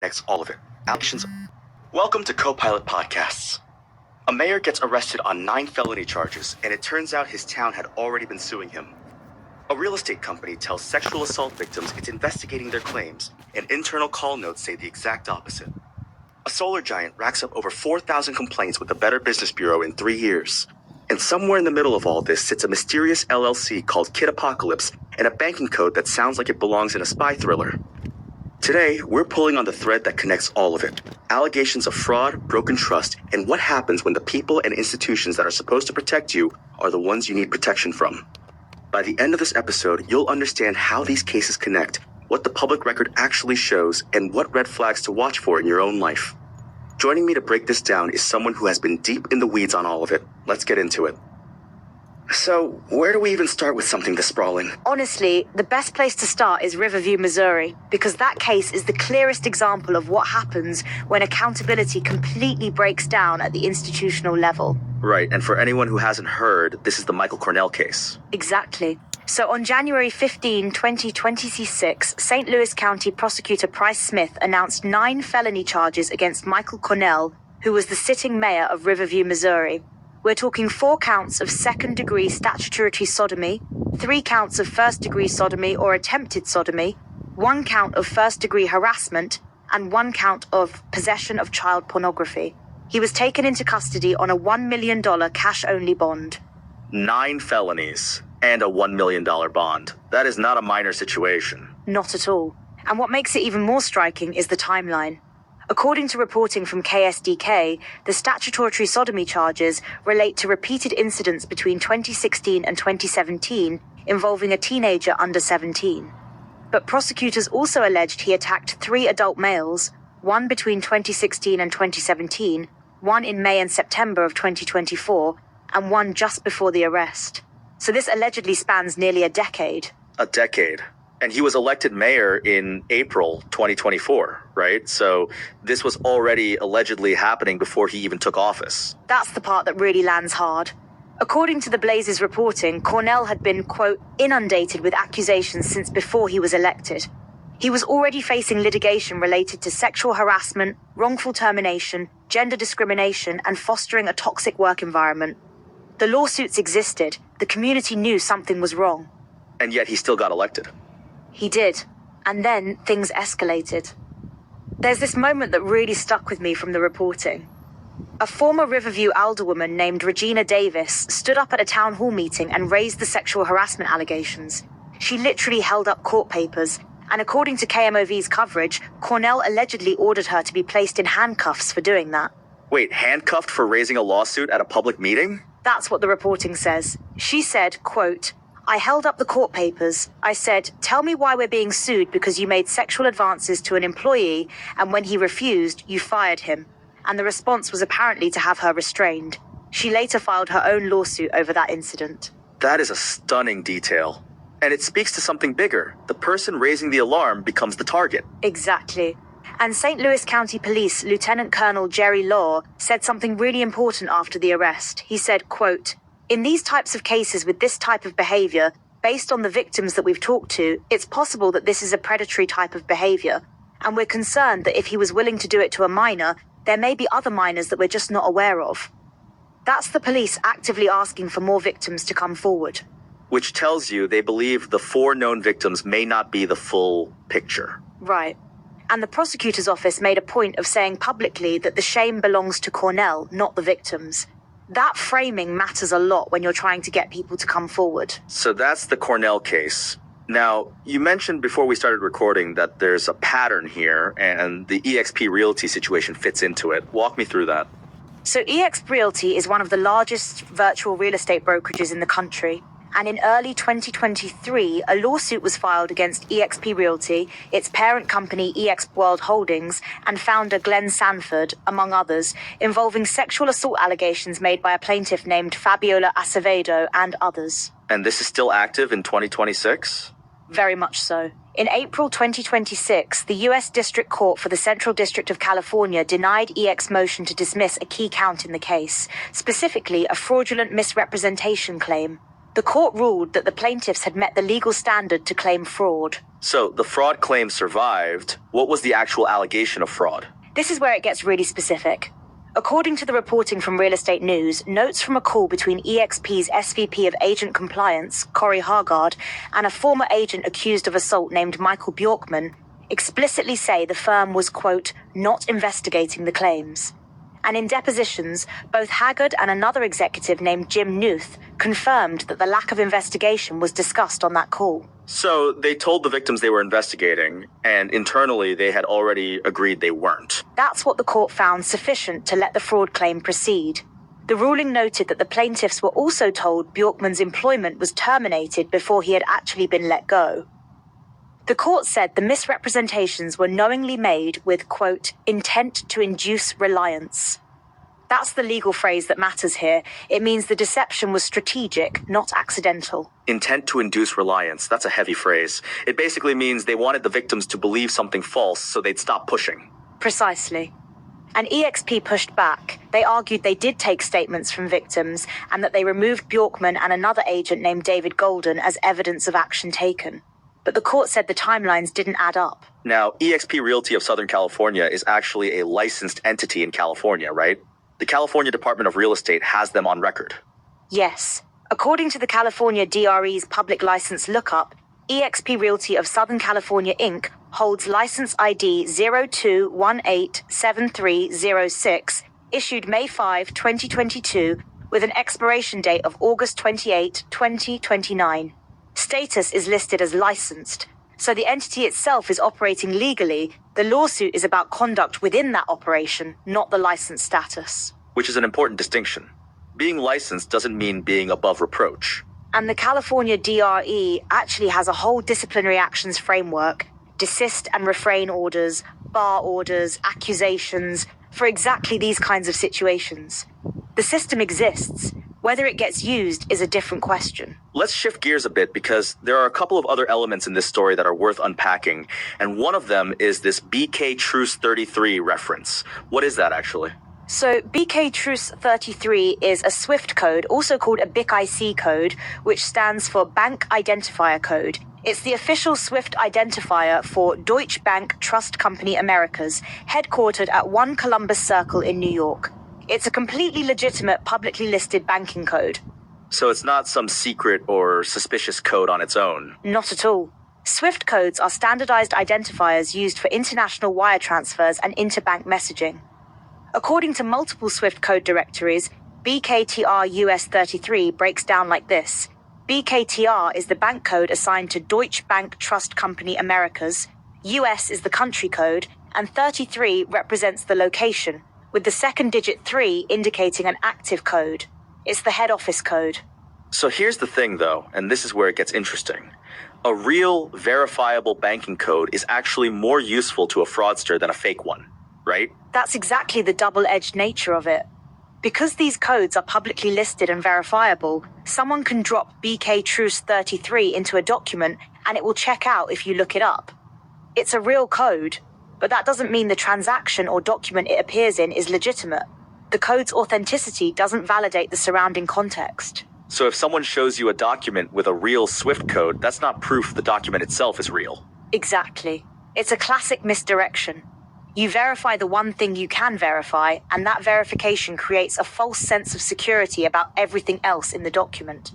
Next, all of it. Allegations. Welcome to Co-Pilot Podcasts. A mayor gets arrested on 9 felony charges, and it turns out his town had already been suing him. A real estate company tells sexual assault victims it's investigating their claims, and internal call notes say the exact opposite. A solar giant racks up over 4,000 complaints with the Better Business Bureau in 3 years. And somewhere in the middle of all this sits a mysterious LLC called Kid Apocalypse and a banking code that sounds like it belongs in a spy thriller. Today, we're pulling on the thread that connects all of it. Allegations of fraud, broken trust, and what happens when the people and institutions that are supposed to protect you are the ones you need protection from. By the end of this episode, you'll understand how these cases connect, what the public record actually shows, and what red flags to watch for in your own life. Joining me to break this down is someone who has been deep in the weeds on all of it. Let's get into it. So, where do we even start with something this sprawling? Honestly, the best place to start is Riverview, Missouri, because that case is the clearest example of what happens when accountability completely breaks down at the institutional level. Right, and for anyone who hasn't heard, this is the Michael Cornell case. Exactly. So on January 15, 2026, St. Louis County Prosecutor Price Smith announced 9 felony charges against Michael Cornell, who was the sitting mayor of Riverview, Missouri. We're talking 4 counts of second-degree statutory sodomy, 3 counts of first-degree sodomy or attempted sodomy, 1 count of first-degree harassment, and 1 count of possession of child pornography. He was taken into custody on a $1 million cash-only bond. 9 felonies and a $1 million bond. That is not a minor situation. Not at all. And what makes it even more striking is the timeline. According to reporting from KSDK, the statutory sodomy charges relate to repeated incidents between 2016 and 2017 involving a teenager under 17. But prosecutors also alleged he attacked 3 adult males, 1 between 2016 and 2017, 1 in May and September of 2024, and 1 just before the arrest. So this allegedly spans nearly a decade. A decade. And he was elected mayor in April 2024, right? So this was already allegedly happening before he even took office. That's the part that really lands hard. According to the Blaze's reporting, Cornell had been, quote, inundated with accusations since before he was elected. He was already facing litigation related to sexual harassment, wrongful termination, gender discrimination, and fostering a toxic work environment. The lawsuits existed. The community knew something was wrong. And yet he still got elected. He did. And then things escalated. There's this moment that really stuck with me from the reporting. A former Riverview alderwoman named Regina Davis stood up at a town hall meeting and raised the sexual harassment allegations. She literally held up court papers, and according to KMOV's coverage, Cornell allegedly ordered her to be placed in handcuffs for doing that. Wait, handcuffed for raising a lawsuit at a public meeting? That's what the reporting says. She said, quote, I held up the court papers. I said, tell me why we're being sued because you made sexual advances to an employee, and when he refused, you fired him. And the response was apparently to have her restrained. She later filed her own lawsuit over that incident. That is a stunning detail. And it speaks to something bigger. The person raising the alarm becomes the target. Exactly. And St. Louis County Police Lieutenant Colonel Jerry Law said something really important after the arrest. He said, quote, in these types of cases with this type of behavior, based on the victims that we've talked to, it's possible that this is a predatory type of behavior. And we're concerned that if he was willing to do it to a minor, there may be other minors that we're just not aware of. That's the police actively asking for more victims to come forward. Which tells you they believe the 4 known victims may not be the full picture. Right. And the prosecutor's office made a point of saying publicly that the shame belongs to Cornell, not the victims. That framing matters a lot when you're trying to get people to come forward. So that's the Cornell case. Now, you mentioned before we started recording that there's a pattern here, and the eXp Realty situation fits into it. Walk me through that. So eXp Realty is one of the largest virtual real estate brokerages in the country. And in early 2023, a lawsuit was filed against eXp Realty, its parent company eXp World Holdings, and founder Glenn Sanford, among others, involving sexual assault allegations made by a plaintiff named Fabiola Acevedo and others. And this is still active in 2026? Very much so. In April 2026, the U.S. District Court for the Central District of California denied EX's motion to dismiss a key count in the case, specifically a fraudulent misrepresentation claim. The court ruled that the plaintiffs had met the legal standard to claim fraud. So the fraud claim survived. What was the actual allegation of fraud? This is where it gets really specific. According to the reporting from Real Estate News, notes from a call between EXP's SVP of Agent Compliance, Corey Hargard, and a former agent accused of assault named Michael Bjorkman explicitly say the firm was, quote, not investigating the claims. And in depositions, both Haggard and another executive named Jim Newth confirmed that the lack of investigation was discussed on that call. So they told the victims they were investigating, and internally they had already agreed they weren't. That's what the court found sufficient to let the fraud claim proceed. The ruling noted that the plaintiffs were also told Bjorkman's employment was terminated before he had actually been let go. The court said the misrepresentations were knowingly made with, quote, intent to induce reliance. That's the legal phrase that matters here. It means the deception was strategic, not accidental. Intent to induce reliance. That's a heavy phrase. It basically means they wanted the victims to believe something false so they'd stop pushing. Precisely. And EXP pushed back. They argued they did take statements from victims and that they removed Bjorkman and another agent named David Golden as evidence of action taken. But the court said the timelines didn't add up. Now, eXp Realty of Southern California is actually a licensed entity in California, right? The California Department of Real Estate has them on record. Yes. According to the California DRE's public license lookup, eXp Realty of Southern California, Inc. holds license ID 02187306, issued May 5, 2022, with an expiration date of August 28, 2029. Status is listed as licensed, so the entity itself is operating legally. The lawsuit is about conduct within that operation, not the license status. Which is an important distinction. Being licensed doesn't mean being above reproach. And the California DRE actually has a whole disciplinary actions framework, desist and refrain orders, bar orders, accusations, for exactly these kinds of situations. The system exists. Whether it gets used is a different question. Let's shift gears a bit because there are a couple of other elements in this story that are worth unpacking, and one of them is this BK Truce 33 reference. What is that actually? So BK Truce 33 is a SWIFT code, also called a BIC-IC code, which stands for Bank Identifier Code. It's the official SWIFT identifier for Deutsche Bank Trust Company Americas, headquartered at 1 Columbus Circle in New York. It's a completely legitimate, publicly listed banking code. So it's not some secret or suspicious code on its own? Not at all. SWIFT codes are standardized identifiers used for international wire transfers and interbank messaging. According to multiple SWIFT code directories, BKTR US 33 breaks down like this. BKTR is the bank code assigned to Deutsche Bank Trust Company Americas, US is the country code, and 33 represents the location, with the second digit 3 indicating an active code. It's the head office code. So here's the thing though, and this is where it gets interesting. A real, verifiable banking code is actually more useful to a fraudster than a fake one, right? That's exactly the double-edged nature of it. Because these codes are publicly listed and verifiable, someone can drop BK Truce 33 into a document and it will check out if you look it up. It's a real code, but that doesn't mean the transaction or document it appears in is legitimate. The code's authenticity doesn't validate the surrounding context. So if someone shows you a document with a real SWIFT code, that's not proof the document itself is real. Exactly. It's a classic misdirection. You verify the one thing you can verify, and that verification creates a false sense of security about everything else in the document.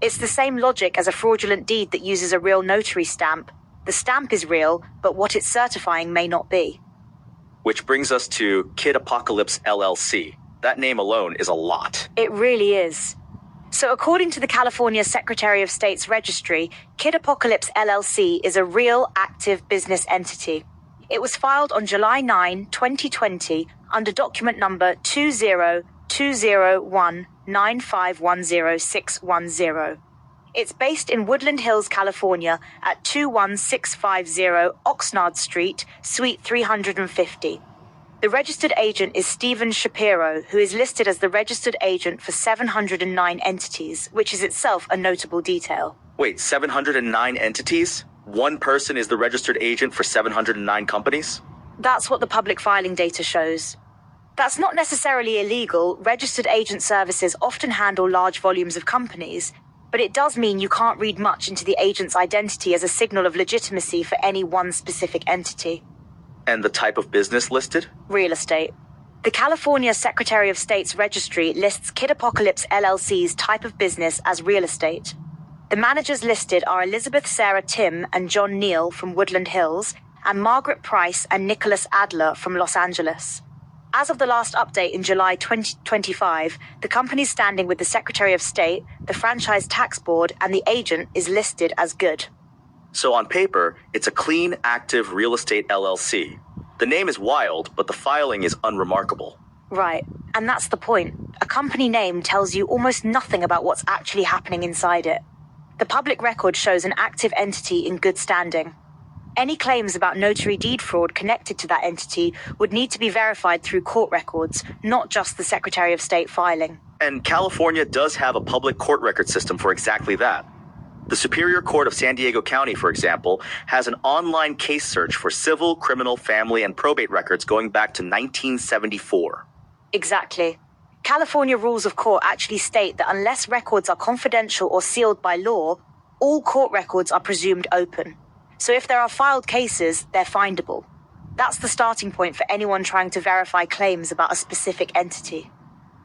It's the same logic as a fraudulent deed that uses a real notary stamp. The stamp is real, but what it's certifying may not be. Which brings us to Kid Apocalypse LLC. That name alone is a lot. It really is. So according to the California Secretary of State's registry, Kid Apocalypse LLC is a real, active business entity. It was filed on July 9, 2020, under document number 2020195106110. It's based in Woodland Hills, California, at 21650 Oxnard Street, Suite 350. The registered agent is Stephen Shapiro, who is listed as the registered agent for 709 entities, which is itself a notable detail. Wait, 709 entities? One person is the registered agent for 709 companies? That's what the public filing data shows. That's not necessarily illegal. Registered agent services often handle large volumes of companies, but it does mean you can't read much into the agent's identity as a signal of legitimacy for any one specific entity. And the type of business listed? Real estate. The California Secretary of State's registry lists Kid Apocalypse LLC's type of business as real estate. The managers listed are Elizabeth Sarah Tim and John Neal from Woodland Hills, and Margaret Price and Nicholas Adler from Los Angeles. As of the last update in July 2025, the company's standing with the Secretary of State, the Franchise Tax Board, and the agent is listed as good. So on paper, it's a clean, active real estate LLC. The name is wild, but the filing is unremarkable. Right, and that's the point. A company name tells you almost nothing about what's actually happening inside it. The public record shows an active entity in good standing. Any claims about notary deed fraud connected to that entity would need to be verified through court records, not just the Secretary of State filing. And California does have a public court record system for exactly that. The Superior Court of San Diego County, for example, has an online case search for civil, criminal, family, and probate records going back to 1974. Exactly. California rules of court actually state that unless records are confidential or sealed by law, all court records are presumed open. So if there are filed cases, they're findable. That's the starting point for anyone trying to verify claims about a specific entity.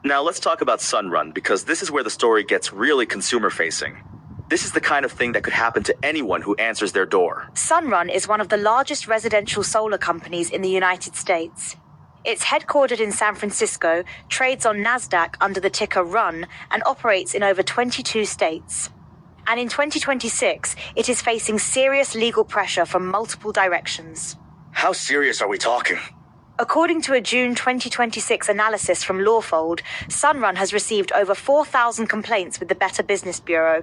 Now let's talk about Sunrun, because this is where the story gets really consumer-facing. This is the kind of thing that could happen to anyone who answers their door. Sunrun is one of the largest residential solar companies in the United States. It's headquartered in San Francisco, trades on NASDAQ under the ticker RUN, and operates in over 22 states. And in 2026, it is facing serious legal pressure from multiple directions. How serious are we talking? According to a June 2026 analysis from Lawfold, Sunrun has received over 4,000 complaints with the Better Business Bureau.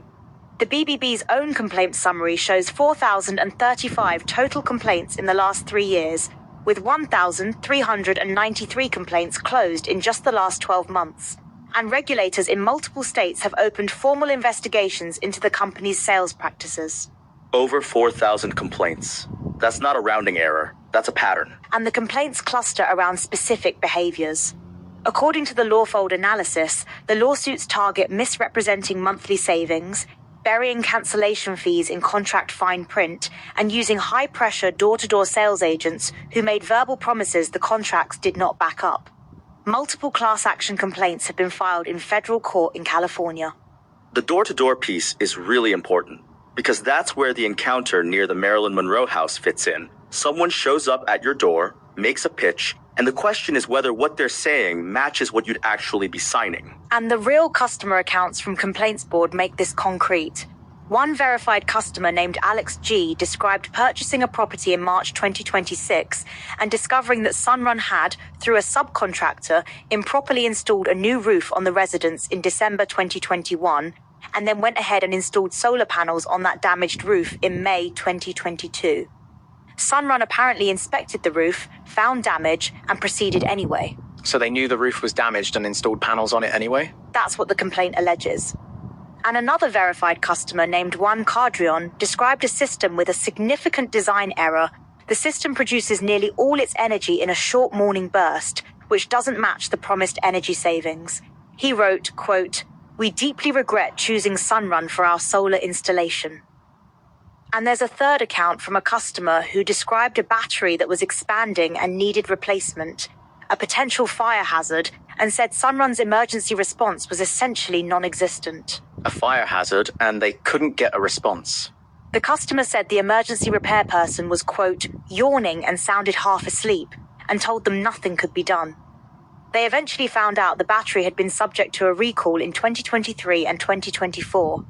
The BBB's own complaint summary shows 4,035 total complaints in the last 3 years, with 1,393 complaints closed in just the last 12 months. And regulators in multiple states have opened formal investigations into the company's sales practices. Over 4,000 complaints. That's not a rounding error. That's a pattern. And the complaints cluster around specific behaviors. According to the Lawfold analysis, the lawsuits target misrepresenting monthly savings, burying cancellation fees in contract fine print, and using high-pressure door-to-door sales agents who made verbal promises the contracts did not back up. Multiple class action complaints have been filed in federal court in California. The door-to-door piece is really important, because that's where the encounter near the Marilyn Monroe house fits in. Someone shows up at your door, makes a pitch, and the question is whether what they're saying matches what you'd actually be signing. And the real customer accounts from Complaints Board make this concrete. One verified customer named Alex G. described purchasing a property in March 2026 and discovering that Sunrun had, through a subcontractor, improperly installed a new roof on the residence in December 2021, and then went ahead and installed solar panels on that damaged roof in May 2022. Sunrun apparently inspected the roof, found damage, and proceeded anyway. So they knew the roof was damaged and installed panels on it anyway? That's what the complaint alleges. And another verified customer named Juan Cardrion described a system with a significant design error. The system produces nearly all its energy in a short morning burst, which doesn't match the promised energy savings. He wrote, quote, "We deeply regret choosing Sunrun for our solar installation." And there's a third account from a customer who described a battery that was expanding and needed replacement, a potential fire hazard, and said Sunrun's emergency response was essentially non-existent. A fire hazard, and they couldn't get a response. The customer said the emergency repair person was, quote, yawning and sounded half asleep, and told them nothing could be done. They eventually found out the battery had been subject to a recall in 2023 and 2024.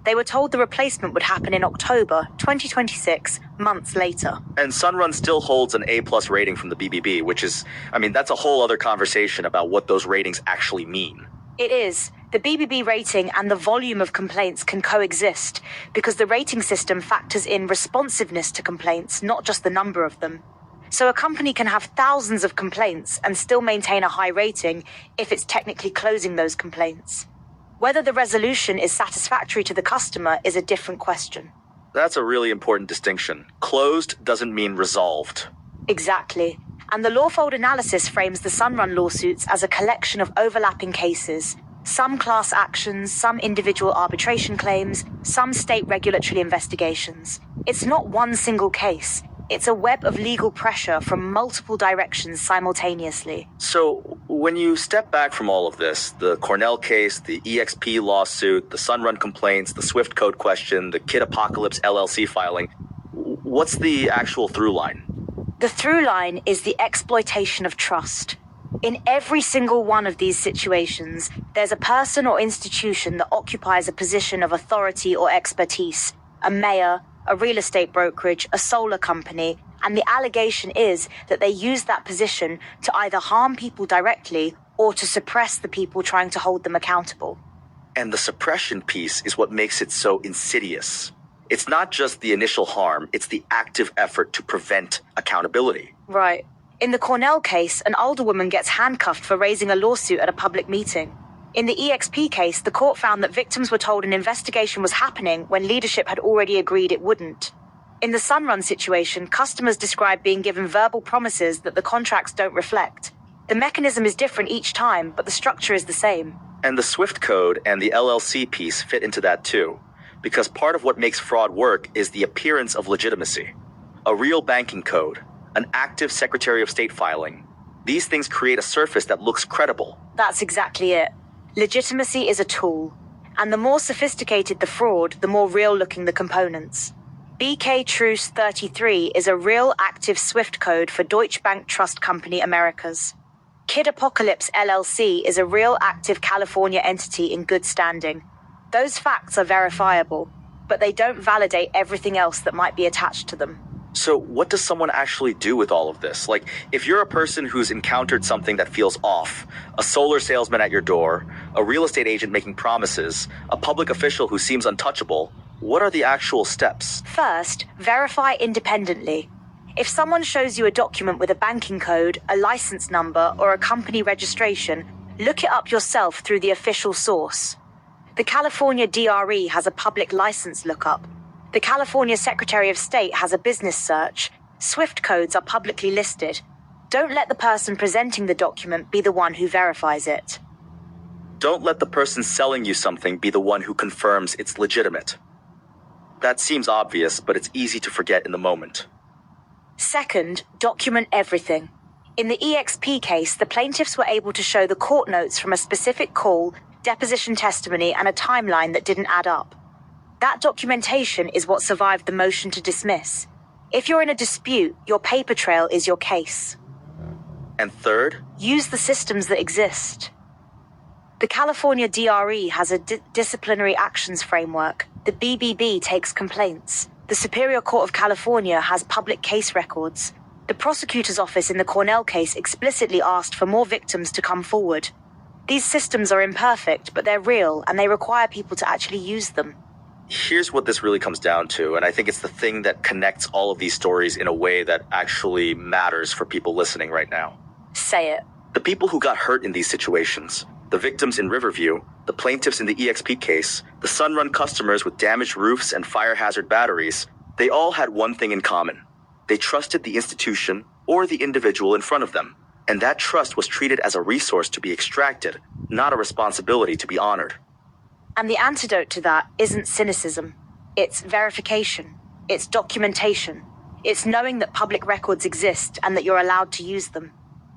They were told the replacement would happen in October 2026, months later. And Sunrun still holds an A+ rating from the BBB, which is, that's a whole other conversation about what those ratings actually mean. It is. The BBB rating and the volume of complaints can coexist because the rating system factors in responsiveness to complaints, not just the number of them. So a company can have thousands of complaints and still maintain a high rating if it's technically closing those complaints. Whether the resolution is satisfactory to the customer is a different question. That's a really important distinction. Closed doesn't mean resolved. Exactly. And the Lawfold analysis frames the Sunrun lawsuits as a collection of overlapping cases, Some class actions, some individual arbitration claims, some state regulatory investigations. It's not one single case. It's a web of legal pressure from multiple directions simultaneously. So, when you step back from all of this, the Cornell case, the EXP lawsuit, the Sunrun complaints, the Swift code question, the Kid Apocalypse LLC filing, what's the actual through line? The through line is the exploitation of trust. In every single one of these situations, there's a person or institution that occupies a position of authority or expertise, a mayor, a real estate brokerage, a solar company, and the allegation is that they use that position to either harm people directly or to suppress the people trying to hold them accountable. And the suppression piece is what makes it so insidious. It's not just the initial harm, it's the active effort to prevent accountability. Right. In the Cornell case, an older woman gets handcuffed for raising a lawsuit at a public meeting. In the EXP case, the court found that victims were told an investigation was happening when leadership had already agreed it wouldn't. In the Sunrun situation, customers describe being given verbal promises that the contracts don't reflect. The mechanism is different each time, but the structure is the same. And the Swift code and the LLC piece fit into that too, because part of what makes fraud work is the appearance of legitimacy. A real banking code, an active Secretary of State filing. These things create a surface that looks credible. That's exactly it. Legitimacy is a tool, and the more sophisticated the fraud, the more real-looking the components. BK Truce 33 is a real active Swift code for Deutsche Bank Trust Company Americas. Kid Apocalypse LLC is a real active California entity in good standing. Those facts are verifiable, but they don't validate everything else that might be attached to them. So what does someone actually do with all of this? Like, if you're a person who's encountered something that feels off, a solar salesman at your door, a real estate agent making promises, a public official who seems untouchable, what are the actual steps? First, verify independently. If someone shows you a document with a banking code, a license number, or a company registration, look it up yourself through the official source. The California DRE has a public license lookup. The California Secretary of State has a business search. Swift codes are publicly listed. Don't let the person presenting the document be the one who verifies it. Don't let the person selling you something be the one who confirms it's legitimate. That seems obvious, but it's easy to forget in the moment. Second, document everything. In the EXP case, the plaintiffs were able to show the court notes from a specific call, deposition testimony, and a timeline that didn't add up. That documentation is what survived the motion to dismiss. If you're in a dispute, your paper trail is your case. And third, use the systems that exist. The California DRE has a disciplinary actions framework. The BBB takes complaints. The Superior Court of California has public case records. The prosecutor's office in the Cornell case explicitly asked for more victims to come forward. These systems are imperfect, but they're real, and they require people to actually use them. here's what this really comes down to, and I think it's the thing that connects all of these stories in a way that actually matters for people listening right now. Say it. The people who got hurt in these situations, the victims in Riverview, the plaintiffs in the EXP case, the Sunrun customers with damaged roofs and fire hazard batteries, they all had one thing in common. They trusted the institution or the individual in front of them, and that trust was treated as a resource to be extracted, not a responsibility to be honored. And the antidote to that isn't cynicism. It's verification. It's documentation. It's knowing that public records exist and that you're allowed to use them.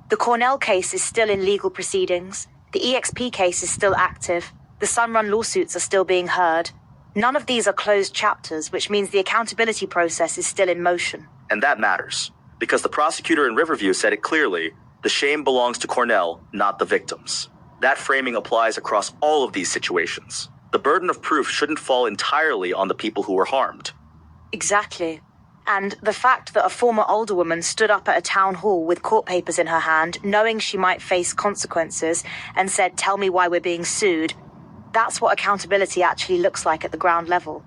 The Cornell case is still in legal proceedings. The EXP case is still active. The Sunrun lawsuits are still being heard. None of these are closed chapters, which means the accountability process is still in motion. And that matters, because the prosecutor in Riverview said it clearly, the shame belongs to Cornell, not the victims. That framing applies across all of these situations. The burden of proof shouldn't fall entirely on the people who were harmed. Exactly. And the fact that a former alderwoman stood up at a town hall with court papers in her hand, knowing she might face consequences, and said, "Tell me why we're being sued," that's what accountability actually looks like at the ground level.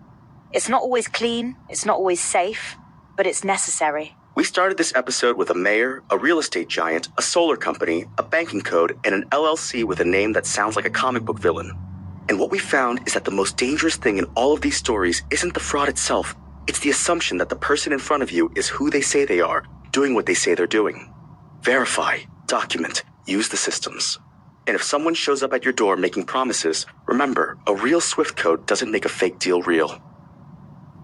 It's not always clean, it's not always safe, but it's necessary. We started this episode with a mayor, a real estate giant, a solar company, a banking code, and an LLC with a name that sounds like a comic book villain. And what we found is that the most dangerous thing in all of these stories isn't the fraud itself. It's the assumption that the person in front of you is who they say they are, doing what they say they're doing. Verify, document, use the systems. And if someone shows up at your door making promises, remember, a real Swift code doesn't make a fake deal real.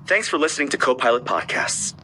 Thanks for listening to Copilot Podcasts.